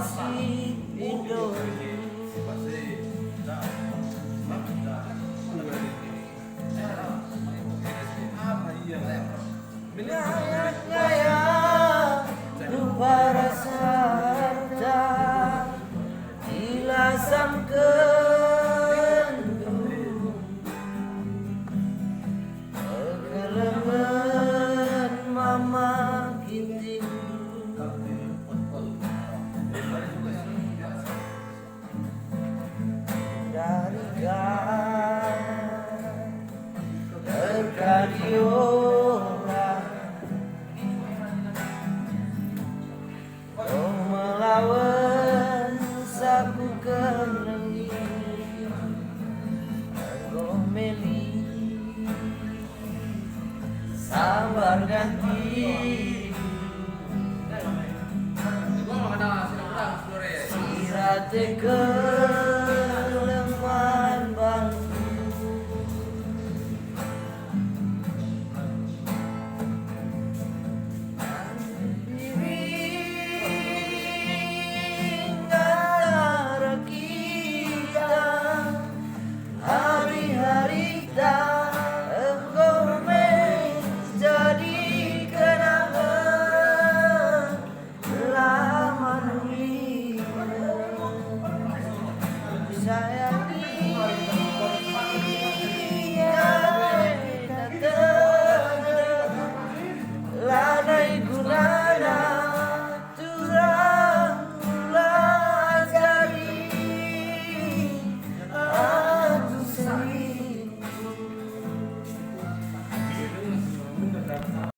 masih hidup. Ngayang-ngayang lupa rasa harta, dilasamkan kegelemen mama kinting dari terkadiola oh melawan saku kenangi aku meli sabar ganti sirate kelemahan bangku antara kita hari-hari tak engkau menjadi kenangan lama dulu saya